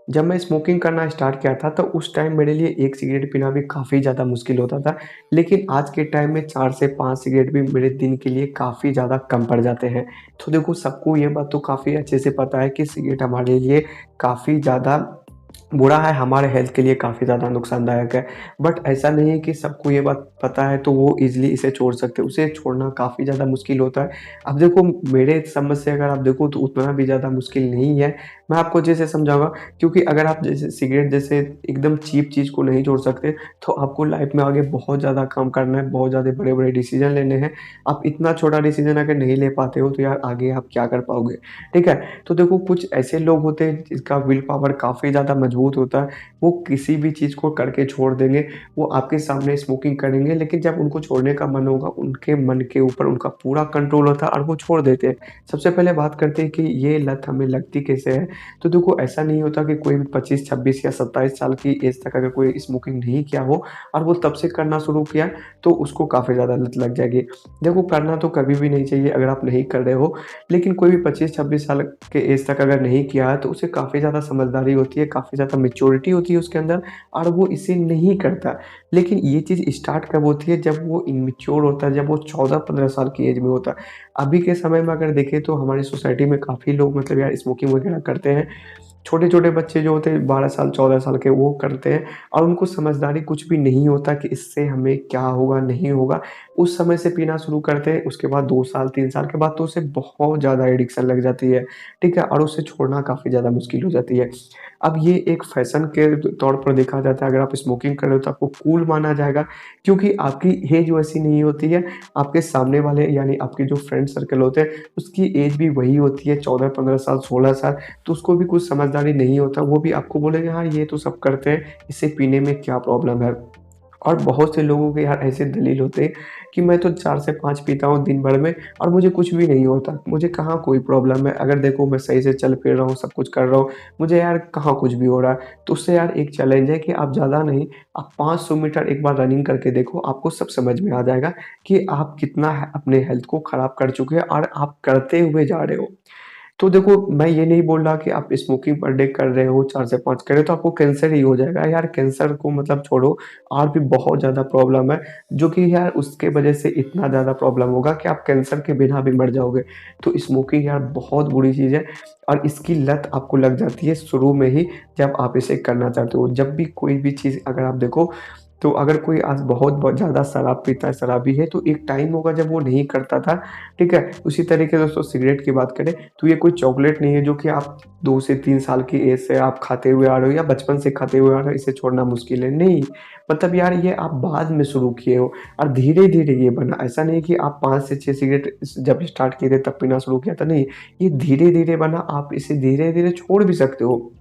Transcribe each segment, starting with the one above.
जब मैं स्मोकिंग करना स्टार्ट किया था तो उस टाइम मेरे लिए 1 सिगरेट पीना भी काफ़ी ज़्यादा मुश्किल होता था। लेकिन आज के टाइम में 4 से 5 सिगरेट भी मेरे दिन के लिए काफ़ी ज़्यादा कम पड़ जाते हैं। तो देखो सबको ये बात तो काफ़ी अच्छे से पता है कि सिगरेट हमारे लिए काफ़ी ज़्यादा बुरा है, हमारे हेल्थ के लिए काफ़ी ज़्यादा नुकसानदायक है। बट ऐसा नहीं है कि सबको ये बात पता है तो वो ईज़िली इसे छोड़ सकते हैं, उसे छोड़ना काफ़ी ज़्यादा मुश्किल होता है। अब देखो मेरे समझ से अगर आप देखो तो उतना भी ज़्यादा मुश्किल नहीं है। मैं आपको अच्छे से समझाऊँगा क्योंकि अगर आप जैसे सिगरेट जैसे एकदम चीप चीज़ को नहीं छोड़ सकते, तो आपको लाइफ़ में आगे बहुत ज़्यादा काम करना है, बहुत ज़्यादा बड़े-बड़े डिसीज़न लेने हैं। आप इतना छोटा डिसीज़न अगर नहीं ले पाते हो तो यार आगे आप क्या कर पाओगे, ठीक है? तो देखो कुछ ऐसे लोग होते हैं जिसका विल पावर काफ़ी ज़्यादा मजबूत होता है, वो किसी भी चीज़ को करके छोड़ देंगे, वो आपके सामने स्मोकिंग करेंगे लेकिन जब उनको छोड़ने का मन होगा, उनके मन के ऊपर उनका पूरा कंट्रोल होता है और वो छोड़ देते हैं। सबसे पहले बात करते हैं कि ये लत हमें लगती कैसे है, तो देखो ऐसा नहीं होता कि कोई भी 25, 26 या 27 साल की एज तक अगर कोई स्मोकिंग नहीं किया हो और वो तब से करना शुरू किया, तो उसको काफ़ी ज़्यादा लत लग जाएगी। देखो करना तो कभी भी नहीं चाहिए अगर आप नहीं कर रहे हो, लेकिन कोई भी 25-26 साल के एज तक अगर नहीं किया है तो उसे काफ़ी ज़्यादा समझदारी होती है, काफ़ी ज़्यादा मैच्योरिटी होती है उसके अंदर और वो इसे नहीं करता। लेकिन ये चीज़ स्टार्ट कब होती है जब वो इमैच्योर होता है, जब वो 14-15 साल की एज में होता है। अभी के समय में अगर देखें तो हमारी सोसाइटी में काफ़ी लोग मतलब यार स्मोकिंग वगैरह करते हैं। छोटे-छोटे बच्चे जो होते हैं 12 साल, 14 साल के वो करते हैं और उनको समझदारी कुछ भी नहीं होता कि इससे हमें क्या होगा, नहीं होगा। उस समय से पीना शुरू करते हैं, उसके बाद 2 साल, 3 साल के बाद तो उसे बहुत ज़्यादा एडिक्शन लग जाती है, ठीक है? और उसे छोड़ना काफ़ी ज़्यादा मुश्किल हो जाती है। अब ये एक फ़ैशन के तौर पर देखा जाता है, अगर आप स्मोकिंग कर रहे हो तो आपको कूल माना जाएगा क्योंकि आपकी एज वैसी नहीं होती है, आपके सामने वाले यानी आपके जो फ्रेंड सर्कल होते हैं, उसकी एज भी वही होती है 14-15 साल, 16 साल, तो उसको भी कुछ समझदारी नहीं होता, वो भी आपको बोलेगा हाँ, ये तो सब करते हैं, इसे पीने में क्या प्रॉब्लम है? और बहुत से लोगों के यार ऐसे दलील होते हैं कि मैं तो 4 से 5 पीता हूँ दिन भर में और मुझे कुछ भी नहीं होता, मुझे कहाँ कोई प्रॉब्लम है, अगर देखो मैं सही से चल फिर रहा हूँ, सब कुछ कर रहा हूँ, मुझे यार कहाँ कुछ भी हो रहा है। तो उससे यार एक चैलेंज है कि आप ज़्यादा नहीं, आप 500 मीटर एक बार रनिंग करके देखो, आपको सब समझ में आ जाएगा कि आप कितना अपने हेल्थ को खराब कर चुके हैं और आप करते हुए जा रहे हो। तो देखो, मैं ये नहीं बोल रहा कि आप स्मोकिंग पर डे कर रहे हो, 4 से 5 कर रहे हो तो आपको कैंसर ही हो जाएगा। यार कैंसर को मतलब छोड़ो और भी बहुत ज़्यादा प्रॉब्लम है, जो कि यार उसके वजह से इतना ज़्यादा प्रॉब्लम होगा कि आप कैंसर के बिना भी मर जाओगे। तो स्मोकिंग यार बहुत बुरी चीज़ है और इसकी लत आपको लग जाती है शुरू में ही जब आप इसे करना चाहते हो। जब भी कोई भी चीज़ अगर आप देखो तो अगर कोई आज बहुत ज़्यादा शराब पीता है, शराबी है तो एक टाइम होगा जब वो नहीं करता था, ठीक है? उसी तरीके से दोस्तों सिगरेट की बात करें तो ये कोई चॉकलेट नहीं है जो कि आप 2 से 3 साल की एज से आप खाते हुए आ रहे हो या बचपन से खाते हुए आ रहे हो, इसे छोड़ना मुश्किल है, नहीं। मतलब यार ये आप बाद में शुरू किए हो और धीरे-धीरे ये बना, ऐसा नहीं कि आप 5 से 6 सिगरेट जब स्टार्ट किए थे तब पीना शुरू किया था, नहीं। ये धीरे-धीरे बना, आप इसे धीरे-धीरे छोड़ भी सकते हो।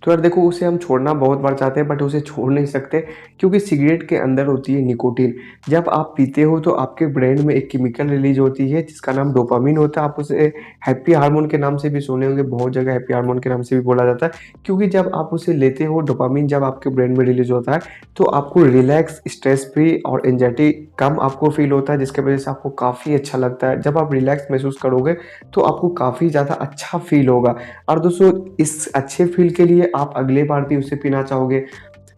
तो यार देखो उसे हम छोड़ना बहुत बार चाहते हैं बट उसे छोड़ नहीं सकते क्योंकि सिगरेट के अंदर होती है निकोटीन। जब आप पीते हो तो आपके ब्रेन में एक केमिकल रिलीज़ होती है जिसका नाम डोपामाइन होता है। आप उसे हैप्पी हार्मोन के नाम से भी सुने होंगे, बहुत जगह हैप्पी हार्मोन के नाम से भी बोला जाता है क्योंकि जब आप उसे लेते हो डोपामाइन जब आपके ब्रेन में रिलीज़ होता है तो आपको रिलैक्स, स्ट्रेस फ्री और एंग्जायटी कम आपको फ़ील होता है जिसकी वज़ह से आपको काफ़ी अच्छा लगता है। जब आप रिलैक्स महसूस करोगे तो आपको काफ़ी ज़्यादा अच्छा फ़ील होगा। और दोस्तों इस अच्छे फ़ील के लिए आप अगले बार भी उसे पीना चाहोगे,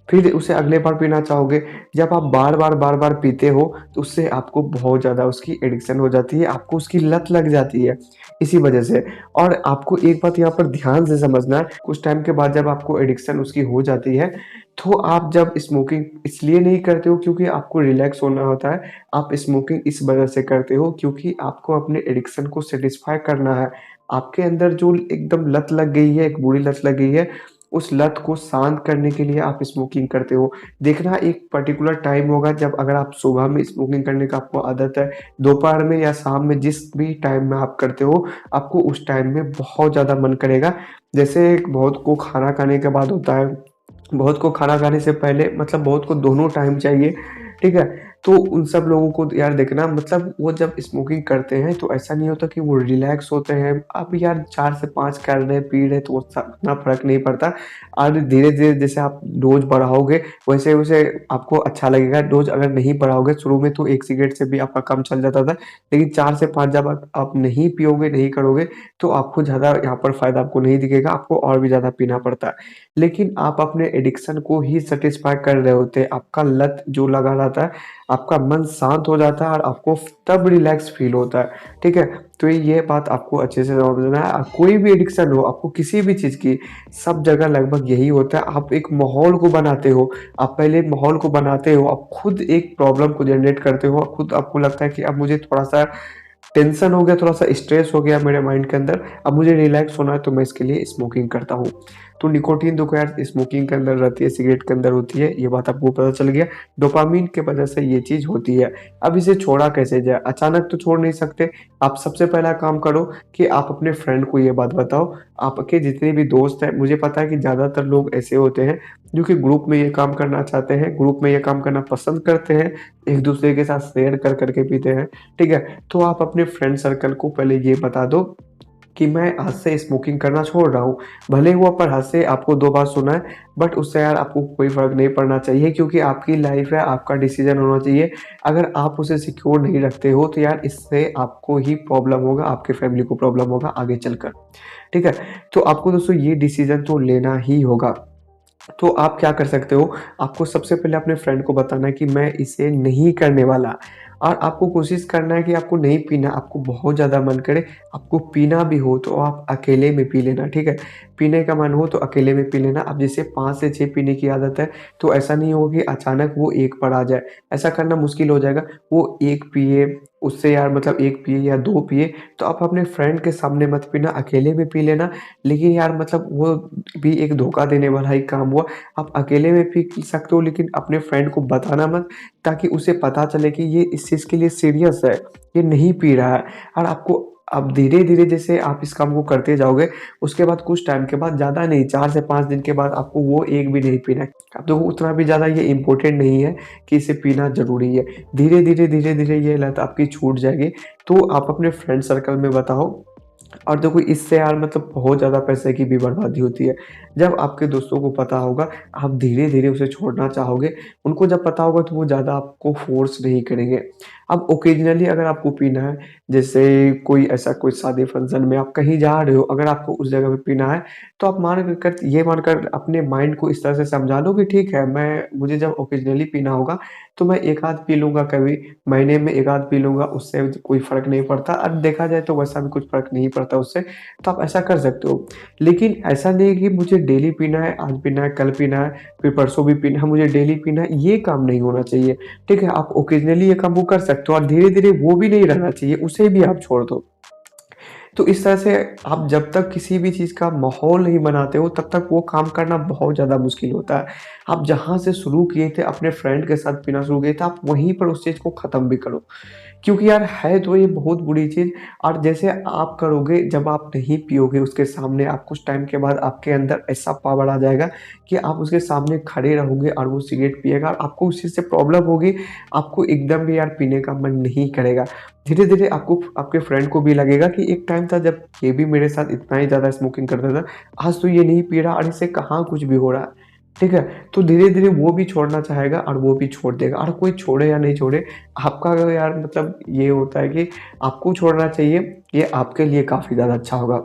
फिर उसे अगले बार पीना चाहोगे। जब आप बार-बार, बार-बार पीते हो तो उससे आपको बहुत ज़्यादा उसकी एडिक्शन हो जाती है, आपको उसकी लत लग जाती है, इसी वजह से। और आपको एक बात यहाँ पर ध्यान से समझना है, कुछ टाइम के बाद जब आपको एडिक्शन उसकी हो जाती है, तो आप जब स्मोकिंग इसलिए नहीं करते हो क्योंकि आपको रिलैक्स होना होता है, आप स्मोकिंग इस वजह से करते हो क्योंकि आपको अपने एडिक्शन को सैटिस्फाई करना है। आपके अंदर जो एकदम लत लग गई है, एक बुरी लत लग गई है, उस लत को शांत करने के लिए आप स्मोकिंग करते हो। देखना एक पर्टिकुलर टाइम होगा जब अगर आप सुबह में स्मोकिंग करने का आपको आदत है, दोपहर में या शाम में जिस भी टाइम में आप करते हो, आपको उस टाइम में बहुत ज़्यादा मन करेगा। जैसे बहुत को खाना खाने के बाद होता है, बहुत को खाना खाने से पहले मतलब बहुत को दोनों टाइम चाहिए, ठीक है? तो उन सब लोगों को यार देखना, मतलब वो जब स्मोकिंग करते हैं तो ऐसा नहीं होता कि वो रिलैक्स होते हैं। अब यार 4 से 5 कर रहे हैं, पी रहे हैं तो उतना फ़र्क नहीं पड़ता। और धीरे-धीरे जैसे आप डोज़ बढ़ाओगे वैसे-वैसे आपको अच्छा लगेगा। डोज़ अगर नहीं बढ़ाओगे, शुरू में तो 1 सिगरेट से भी आपका काम चल जाता था, लेकिन 4 से 5 जब आप नहीं पियोगे, नहीं करोगे, तो आपको ज़्यादा यहाँ पर फ़ायदा आपको नहीं दिखेगा, आपको और भी ज़्यादा पीना पड़ता है। लेकिन आप अपने एडिक्शन को ही सैटिस्फाई कर रहे होते हैं, आपका लत जो लगा रहता है, आपका मन शांत हो जाता है और आपको तब रिलैक्स फ़ील होता है, ठीक है? तो ये बात आपको अच्छे से समझना है। कोई भी एडिक्शन हो आपको किसी भी चीज़ की, सब जगह लगभग यही होता है। आप एक माहौल को बनाते हो, आप पहले माहौल को बनाते हो, आप खुद एक प्रॉब्लम को जनरेट करते हो, खुद आपको लगता है कि अब मुझे थोड़ा-सा टेंशन हो गया, थोड़ा-सा स्ट्रेस हो गया मेरे माइंड के अंदर, अब मुझे रिलैक्स होना है तो मैं इसके लिए स्मोकिंग करता हूँ। तो निकोटीन देखो यार स्मोकिंग के अंदर रहती है, सिगरेट के अंदर होती है, ये बात आपको पता चल गया। डोपामाइन की वजह से ये चीज़ होती है। अब इसे छोड़ा कैसे जाए? अचानक तो छोड़ नहीं सकते। आप सबसे पहला काम करो कि आप अपने फ्रेंड को ये बात बताओ। आपके जितने भी दोस्त हैं, मुझे पता है कि ज़्यादातर लोग ऐसे होते हैं जो कि ग्रुप में ये काम करना चाहते हैं, ग्रुप में ये काम करना पसंद करते हैं, एक-दूसरे के साथ शेयर कर के पीते हैं, ठीक है? तो आप अपने फ्रेंड सर्कल को पहले ये बता दो कि मैं आज से स्मोकिंग करना छोड़ रहा हूँ। भले ही वो पर हँसे, आपको 2 बार सुनाए, बट उससे यार आपको कोई फ़र्क नहीं पड़ना चाहिए, क्योंकि आपकी लाइफ़ है, आपका डिसीज़न होना चाहिए। अगर आप उसे सिक्योर नहीं रखते हो तो यार इससे आपको ही प्रॉब्लम होगा, आपके फैमिली को प्रॉब्लम होगा आगे चलकर, ठीक है? तो आपको दोस्तों ये डिसीज़न तो लेना ही होगा। तो आप क्या कर सकते हो, आपको सबसे पहले अपने फ्रेंड को बताना है कि मैं इसे नहीं करने वाला, और आपको कोशिश करना है कि आपको नहीं पीना। आपको बहुत ज़्यादा मन करे, आपको पीना भी हो तो आप अकेले में पी लेना, ठीक है? पीने का मन हो तो अकेले में पी लेना। अब जैसे 5 से 6 पीने की आदत है, तो ऐसा नहीं होगा कि अचानक वो 1 पर आ जाए, ऐसा करना मुश्किल हो जाएगा। वो 1 पिए, उससे यार मतलब 1 पिए या 2 पिए, तो आप अपने फ्रेंड के सामने मत पीना, अकेले में पी लेना। लेकिन यार मतलब वो भी एक धोखा देने वाला ही काम हुआ। आप अकेले में पी सकते हो, लेकिन अपने फ्रेंड को बताना मत, ताकि उसे पता चले कि ये इस चीज़ के लिए सीरियस है, ये नहीं पी रहा है। और आपको अब धीरे-धीरे जैसे आप इस काम को करते जाओगे, उसके बाद कुछ टाइम के बाद, ज़्यादा नहीं, 4 से 5 दिन के बाद आपको वो एक भी नहीं पीना है। अब देखो उतना भी ज़्यादा ये इम्पोर्टेंट नहीं है कि इसे पीना ज़रूरी है। धीरे-धीरे, धीरे-धीरे ये लत आपकी छूट जाएगी। तो आप अपने फ्रेंड सर्कल में बताओ, और देखो इससे यार मतलब बहुत ज़्यादा पैसे की भी बर्बादी होती है। जब आपके दोस्तों को पता होगा, आप धीरे-धीरे उसे छोड़ना चाहोगे, उनको जब पता होगा तो वो ज़्यादा आपको फ़ोर्स नहीं करेंगे। अब ओकेजनली अगर आपको पीना है, जैसे कोई ऐसा कोई शादी फंक्शन में आप कहीं जा रहे हो, अगर आपको उस जगह पे पीना है, तो आप ये मानकर अपने माइंड को इस तरह से समझा लो कि ठीक है, मुझे जब ओकेजनली पीना होगा, तो मैं एक आध पी लूँगा कभी, महीने में 1 आध पी लूँगा, उससे कोई फ़र्क नहीं पड़ता। और देखा जाए तो वैसा भी कुछ फ़र्क नहीं पड़ता उससे, तो आप ऐसा कर सकते हो। लेकिन ऐसा नहीं है कि मुझे डेली पीना है, आज पीना है, कल पीना है, फिर परसों भी पीना है, मुझे डेली पीना है, ये काम नहीं होना चाहिए, ठीक है? आप ओकेजनली ये काम वो कर सकते हो, और धीरे-धीरे वो भी नहीं रहना चाहिए, उसे भी आप छोड़ दो। तो इस तरह से आप जब तक किसी भी चीज़ का माहौल नहीं बनाते हो, तब तक वो काम करना बहुत ज़्यादा मुश्किल होता है। आप जहाँ से शुरू किए थे, अपने फ्रेंड के साथ पीना शुरू किए थे, आप वहीं पर उस चीज़ को ख़त्म भी करो। क्योंकि यार है तो ये बहुत बुरी चीज़, और जैसे आप करोगे, जब आप नहीं पियोगे उसके सामने, आप कुछ टाइम के बाद आपके अंदर ऐसा पावर आ जाएगा कि आप उसके सामने खड़े रहोगे और वो सिगरेट पिएगा, और आपको उस चीज़ से प्रॉब्लम होगी, आपको एकदम भी यार पीने का मन नहीं करेगा। धीरे-धीरे आपको, आपके फ्रेंड को भी लगेगा कि एक टाइम था जब ये भी मेरे साथ इतना ही ज़्यादा स्मोकिंग करता था, आज तो ये नहीं पी रहा और इससे कहाँ कुछ भी हो रहा है। ठीक है? तो धीरे-धीरे वो भी छोड़ना चाहेगा और वो भी छोड़ देगा, और कोई छोड़े या नहीं छोड़े, आपका अगर यार मतलब ये होता है कि आपको छोड़ना चाहिए, ये आपके लिए काफ़ी ज़्यादा अच्छा होगा।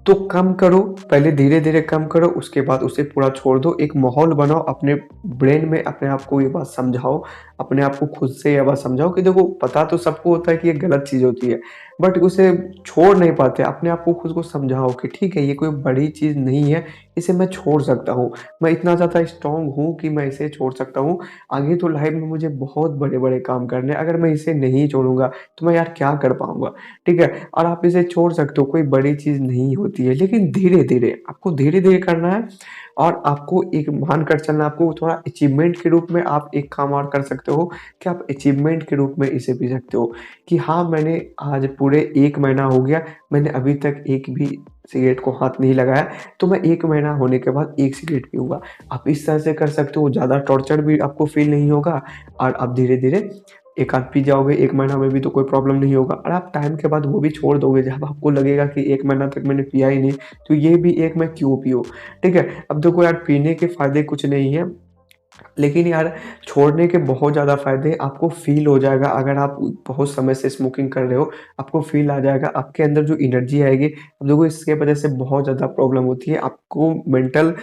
तो कम करो, पहले धीरे-धीरे कम करो, उसके बाद उसे पूरा छोड़ दो। एक माहौल बनाओ अपने ब्रेन में, अपने आप को ये बात समझाओ, अपने आप को खुद से ये बात समझाओ कि देखो पता तो सबको होता है कि ये गलत चीज़ होती है, बट उसे छोड़ नहीं पाते। अपने आप को खुद को समझाओ कि ठीक है, ये कोई बड़ी चीज़ नहीं है, इसे मैं छोड़ सकता हूँ। मैं इतना ज़्यादा स्ट्रॉन्ग हूँ कि मैं इसे छोड़ सकता हूँ। आगे तो लाइफ़ में मुझे बहुत बड़े-बड़े काम करने हैं, अगर मैं इसे नहीं छोड़ूँगा, तो मैं यार क्या कर पाऊँगा? ठीक है? और आप इसे छोड़ सकते हो, कोई बड़ी चीज़ नहीं होती है, लेकिन धीरे-धीरे, आपको धीरे-धीरे करना है, और आपको एक मान कर चलना, आपको थोड़ा अचीवमेंट के रूप में आप एक काम और कर सकते हो कि आप अचीवमेंट के रूप में इसे पी सकते हो कि हाँ, मैंने आज पूरी पूरे 1 महीना हो गया, मैंने अभी तक एक भी सिगरेट को हाथ नहीं लगाया, तो मैं 1 महीना होने के बाद 1 सिगरेट पीऊँगा। आप इस तरह से कर सकते हो, ज़्यादा टॉर्चर भी आपको फ़ील नहीं होगा और आप धीरे-धीरे 1 आध पी जाओगे, 1 महीना में भी तो कोई प्रॉब्लम नहीं होगा और आप टाइम के बाद वो भी छोड़ दोगे। जब आपको लगेगा कि 1 महीना तक मैंने पिया ही नहीं, तो ये भी एक मैं क्यों पीऊँ, ठीक है? अब देखो यार, पीने के फ़ायदे कुछ नहीं है, लेकिन यार छोड़ने के बहुत ज़्यादा फ़ायदे आपको फ़ील हो जाएगा। अगर आप बहुत समय से स्मोकिंग कर रहे हो, आपको फ़ील आ जाएगा, आपके अंदर जो एनर्जी आएगी, अब देखो इसके वजह से बहुत ज़्यादा प्रॉब्लम होती है। आपको मेंटल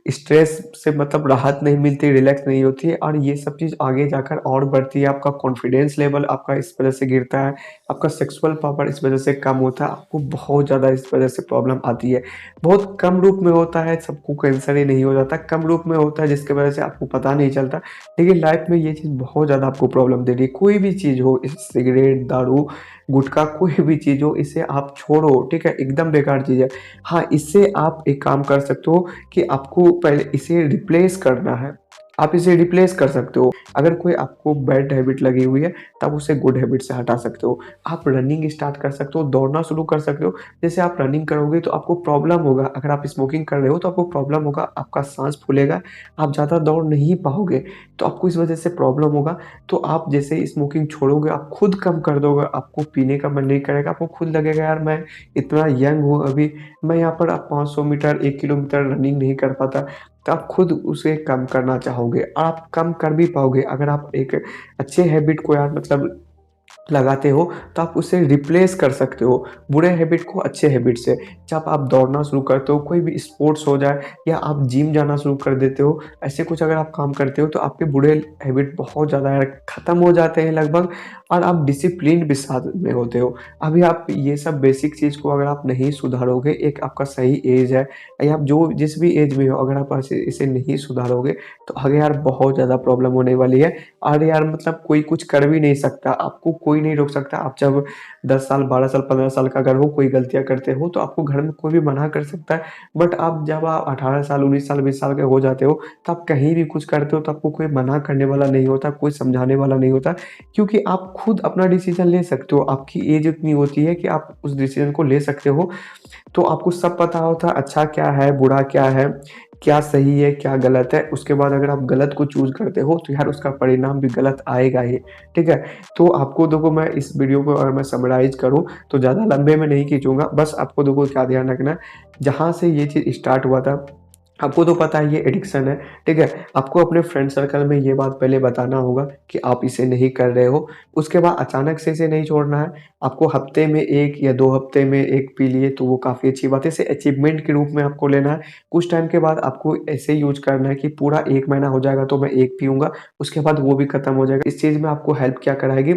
स्ट्रेस से मतलब राहत नहीं मिलती, रिलैक्स नहीं होती है और ये सब चीज़ आगे जाकर और बढ़ती है। आपका कॉन्फिडेंस लेवल आपका इस वजह से गिरता है, आपका सेक्सुअल पावर इस वजह से कम होता है, आपको बहुत ज़्यादा इस वजह से प्रॉब्लम आती है। बहुत कम रूप में होता है, सबको कैंसर ही नहीं हो जाता, कम रूप में होता है जिसकी वजह से आपको पता नहीं चलता। लेकिन लाइफ में ये चीज़ बहुत ज़्यादा आपको प्रॉब्लम दे रही है। कोई भी चीज़ हो, सिगरेट, दारू, गुटखा, कोई भी चीज़ हो, इसे आप छोड़ो, ठीक है? एकदम बेकार चीज़ है। हाँ, इससे आप एक काम कर सकते हो कि आपको पहले इसे रिप्लेस करना है। आप इसे रिप्लेस कर सकते हो। अगर कोई आपको बैड हैबिट लगी हुई है, तब उसे गुड हैबिट से हटा सकते हो। आप रनिंग स्टार्ट कर सकते हो, दौड़ना शुरू कर सकते हो। जैसे आप रनिंग करोगे तो आपको प्रॉब्लम होगा, अगर आप स्मोकिंग कर रहे हो तो आपको प्रॉब्लम होगा, आपका साँस फूलेगा, आप ज़्यादा दौड़ नहीं पाओगे, तो आपको इस वजह से प्रॉब्लम होगा। तो आप जैसे ही स्मोकिंग छोड़ोगे, आप खुद कम कर दोगे, आपको पीने का मन नहीं करेगा, आपको खुद लगेगा यार मैं इतना यंग हूँ अभी, मैं यहाँ पर अब 500 मीटर, 1 किलोमीटर रनिंग नहीं कर पाता, तो आप खुद उसे कम करना चाहोगे। आप कम कर भी पाओगे अगर आप एक अच्छे हैबिट को यार मतलब लगाते हो, तो आप उसे रिप्लेस कर सकते हो, बुरे हैबिट को अच्छे हैबिट से। जब आप दौड़ना शुरू करते हो, कोई भी स्पोर्ट्स हो जाए या आप जिम जाना शुरू कर देते हो, ऐसे कुछ अगर आप काम करते हो तो आपके बुरे हैबिट बहुत ज़्यादा यार ख़त्म हो जाते हैं लगभग और आप डिसिप्लिन भी साथ में होते हो। अभी आप ये सब बेसिक चीज़ को अगर आप नहीं सुधारोगे, एक आपका सही एज है या आप जो जिस भी एज में हो, अगर आप ऐसे इसे नहीं सुधारोगे, तो आगे यार बहुत ज़्यादा प्रॉब्लम होने वाली है। और यार मतलब कोई कुछ कर भी नहीं सकता, आपको कोई नहीं रोक सकता। आप जब 10 साल, 12 साल, 15 साल का अगर हो, कोई गलतियाँ करते हो, तो आपको घर में कोई भी मना कर सकता है। बट आप जब आप 18 साल, 19 साल, 20 साल के हो जाते हो, तो आप कहीं भी कुछ करते हो, तो आपको कोई मना करने वाला नहीं होता, कोई समझाने वाला नहीं होता, क्योंकि आप खुद अपना डिसीज़न ले सकते हो। आपकी एज उतनी होती है कि आप उस डिसीज़न को ले सकते हो, तो आपको सब पता होता है अच्छा क्या है, बुरा क्या है, क्या सही है, क्या गलत है। उसके बाद अगर आप गलत को चूज़ करते हो तो यार उसका परिणाम भी गलत आएगा ही, ठीक है? तो आपको देखो मैं इस वीडियो को अगर मैं समराइज़ करूँ तो ज़्यादा लंबे में नहीं खींचूँगा, बस आपको देखो क्या ध्यान रखना है, जहाँ से ये चीज़ स्टार्ट हुआ था, आपको तो पता है ये एडिक्शन है, ठीक है? आपको अपने फ्रेंड सर्कल में ये बात पहले बताना होगा कि आप इसे नहीं कर रहे हो, उसके बाद अचानक से इसे नहीं छोड़ना है। आपको हफ्ते में 1 या 2 हफ्ते में 1 पी लिए तो वो काफ़ी अच्छी बात है, इसे अचीवमेंट के रूप में आपको लेना है। कुछ टाइम के बाद आपको ऐसे यूज़ करना है कि पूरा 1 महीना हो जाएगा तो मैं 1 पीऊँगा, उसके बाद वो भी खत्म हो जाएगा। इस चीज़ में आपको हेल्प क्या कराएगी,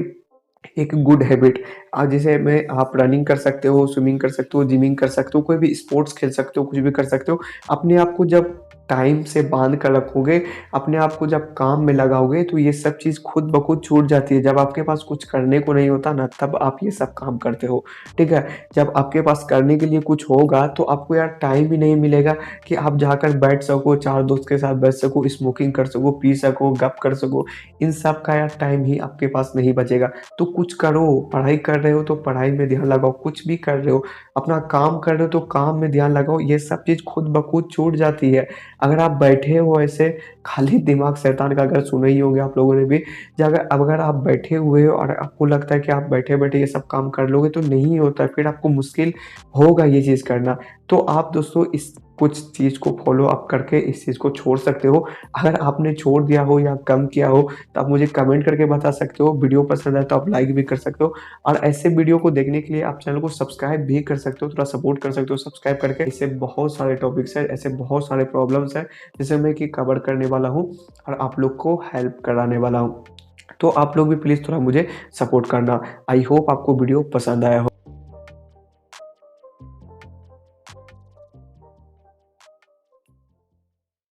एक गुड हैबिट, जैसे में आप रनिंग कर सकते हो, स्विमिंग कर सकते हो, जिमिंग कर सकते हो, कोई भी स्पोर्ट्स खेल सकते हो, कुछ भी कर सकते हो। अपने आप को जब टाइम से बाँध कर रखोगे, अपने आप को जब काम में लगाओगे, तो ये सब चीज़ खुद ब खुद छूट जाती है। जब आपके पास कुछ करने को नहीं होता ना, तब आप ये सब काम करते हो, ठीक है? जब आपके पास करने के लिए कुछ होगा, तो आपको यार टाइम ही नहीं मिलेगा कि आप जाकर बैठ सको, 4 दोस्त के साथ बैठ सको, स्मोकिंग कर सको, पी सको, गप कर सको। इन सब का यार टाइम ही आपके पास नहीं बचेगा। तो कुछ करो, पढ़ाई कर रहे हो तो पढ़ाई में ध्यान लगाओ, कुछ भी कर रहे हो, अपना काम कर रहे हो तो काम में ध्यान लगाओ, ये सब चीज़ खुद ब खुद छूट जाती है। अगर आप बैठे हो ऐसे खाली दिमाग शैतान का, अगर सुना ही होंगे आप लोगों ने भी, अगर आप बैठे हुए हो और आपको लगता है कि आप बैठे-बैठे ये सब काम कर लोगे तो नहीं होता है, फिर आपको मुश्किल होगा ये चीज़ करना। तो आप दोस्तों इस कुछ चीज़ को फ़ॉलो अप करके इस चीज़ को छोड़ सकते हो। अगर आपने छोड़ दिया हो या कम किया हो, तो आप मुझे कमेंट करके बता सकते हो। वीडियो पसंद आए तो आप लाइक भी कर सकते हो और ऐसे वीडियो को देखने के लिए आप चैनल को सब्सक्राइब भी कर सकते हो, थोड़ा सपोर्ट कर सकते हो सब्सक्राइब करके। ऐसे बहुत सारे टॉपिक्स हैं, ऐसे बहुत सारे प्रॉब्लम्स हैं, जिसे मैं कि कवर करने वाला हूँ और आप लोग को हेल्प कराने वाला हूँ। तो आप लोग भी प्लीज़ थोड़ा मुझे सपोर्ट करना। आई होप आपको वीडियो पसंद आया हो।